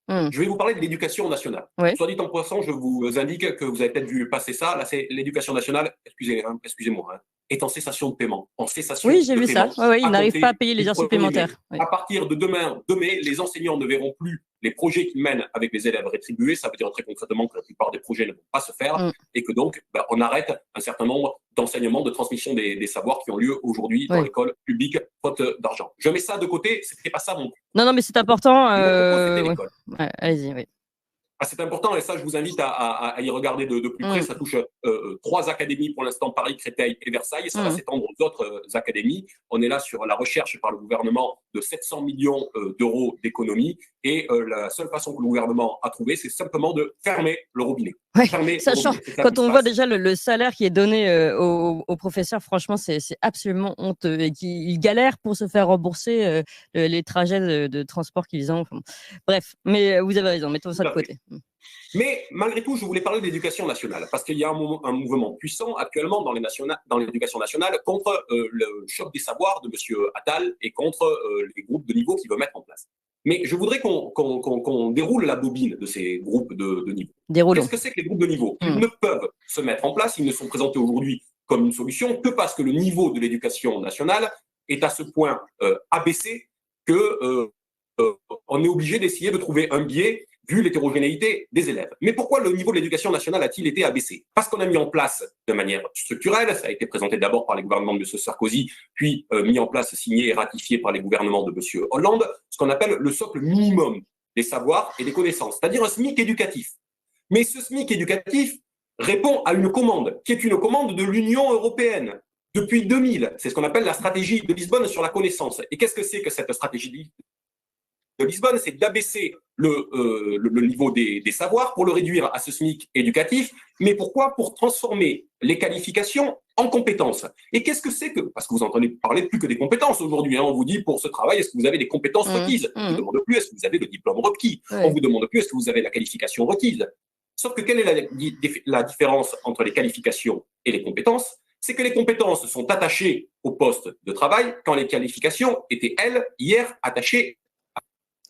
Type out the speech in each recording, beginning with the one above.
Mmh. Je vais vous parler de l'éducation nationale. Ouais. Soit dit en passant, je vous indique que vous avez peut-être vu passer ça. Là, c'est l'éducation nationale, excusez-moi, est en cessation de paiement. En cessation Oui, j'ai de vu ça. paiement. Ouais, ils À n'arrivent pas à compter payer du les heures 1er mai. supplémentaires. Ouais. À partir de demain, 2 mai, les enseignants ne verront plus les projets qu'ils mènent avec les élèves rétribués. Ça veut dire très concrètement que la plupart des projets ne vont pas se faire Mmh. et que donc, on arrête un certain nombre d'enseignements, de transmission des savoirs qui ont lieu aujourd'hui dans Ouais. l'école publique, faute d'argent. Je mets ça de côté, c'était pas ça mon Non, mais c'est important. mon propos, c'était Ouais. l'école. Ouais, allez-y, oui. C'est important et ça, je vous invite à y regarder de plus près. Mmh. Ça touche 3 académies pour l'instant, Paris, Créteil et Versailles. Et ça va Mmh. s'étendre aux autres académies. On est là sur la recherche par le gouvernement de 700 millions d'euros d'économies. Et la seule façon que le gouvernement a trouvé, c'est simplement de fermer le robinet. Ouais. Fermer le Sachant, robinet. C'est ça quand qui se on voit passe. déjà le salaire qui est donné aux professeurs, franchement, c'est absolument honteux. Et qu'ils galèrent pour se faire rembourser les trajets de transport qu'ils ont. Enfin, bref, mais vous avez raison, mettons ça Tout de à fait. côté. Mais malgré tout, je voulais parler de l'éducation nationale, parce qu'il y a un mouvement puissant actuellement dans l'éducation nationale contre le choc des savoirs de M. Attal et contre les groupes de niveau qu'il veut mettre en place. Mais je voudrais qu'on déroule la bobine de ces groupes de niveau. Déroulons. Qu'est-ce que c'est que les groupes de niveau? Ils ne peuvent se mettre en place, ils ne sont présentés aujourd'hui comme une solution que parce que le niveau de l'éducation nationale est à ce point abaissé que on est obligé d'essayer de trouver un biais vu l'hétérogénéité des élèves. Mais pourquoi le niveau de l'éducation nationale a-t-il été abaissé? Parce qu'on a mis en place de manière structurelle, ça a été présenté d'abord par les gouvernements de M. Sarkozy, puis mis en place, signé et ratifié par les gouvernements de M. Hollande, ce qu'on appelle le socle minimum des savoirs et des connaissances, c'est-à-dire un SMIC éducatif. Mais ce SMIC éducatif répond à une commande, qui est une commande de l'Union européenne. Depuis 2000, c'est ce qu'on appelle la stratégie de Lisbonne sur la connaissance. Et qu'est-ce que c'est que cette stratégie de Lisbonne? C'est d'abaisser le niveau des savoirs pour le réduire à ce SMIC éducatif. Mais pourquoi? Pour transformer les qualifications en compétences. Et qu'est-ce que c'est que... Parce que vous entendez parler plus que des compétences aujourd'hui. On vous dit, pour ce travail, est-ce que vous avez des compétences requises? On vous demande plus, est-ce que vous avez le diplôme requis? On vous demande plus, est-ce que vous avez la qualification requise? Sauf que quelle est la différence entre les qualifications et les compétences? C'est que les compétences sont attachées au poste de travail, quand les qualifications étaient, elles, hier, attachées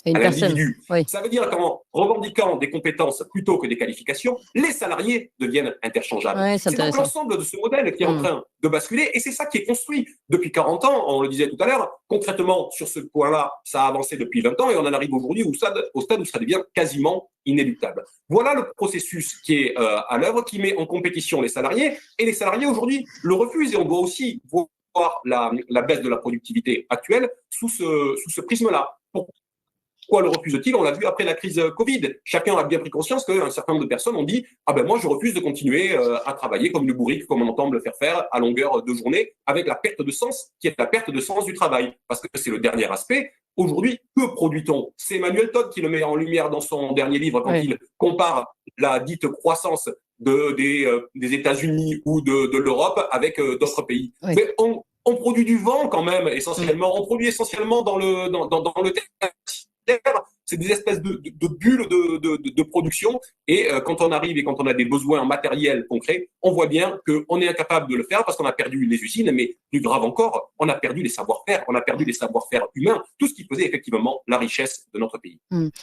à l'individu. Oui. Ça veut dire qu'en revendiquant des compétences plutôt que des qualifications, les salariés deviennent interchangeables. Ouais, c'est donc l'ensemble de ce modèle qui est en train de basculer et c'est ça qui est construit depuis 40 ans, on le disait tout à l'heure. Concrètement, sur ce point-là, ça a avancé depuis 20 ans et on en arrive aujourd'hui au stade où ça devient quasiment inéluctable. Voilà le processus qui est à l'œuvre, qui met en compétition les salariés et les salariés aujourd'hui le refusent et on doit aussi voir la baisse de la productivité actuelle sous ce prisme-là. Pourquoi le refuse-t-il? On l'a vu après la crise Covid. Chacun a bien pris conscience qu'un certain nombre de personnes ont dit « Ah ben moi, je refuse de continuer à travailler comme une bourrique, comme on entend me le faire faire à longueur de journée, avec la perte de sens, qui est la perte de sens du travail. » Parce que c'est le dernier aspect. Aujourd'hui, que produit-on? C'est Emmanuel Todd qui le met en lumière dans son dernier livre quand il compare la dite croissance des États-Unis ou de l'Europe avec d'autres pays. Mais on produit du vent quand même, essentiellement. On produit essentiellement dans le c'est des espèces de bulles de production et quand on arrive et quand on a des besoins matériels concrets, on voit bien qu'on est incapable de le faire parce qu'on a perdu les usines, mais plus grave encore, on a perdu les savoir-faire, on a perdu les savoir-faire humains, tout ce qui faisait effectivement la richesse de notre pays.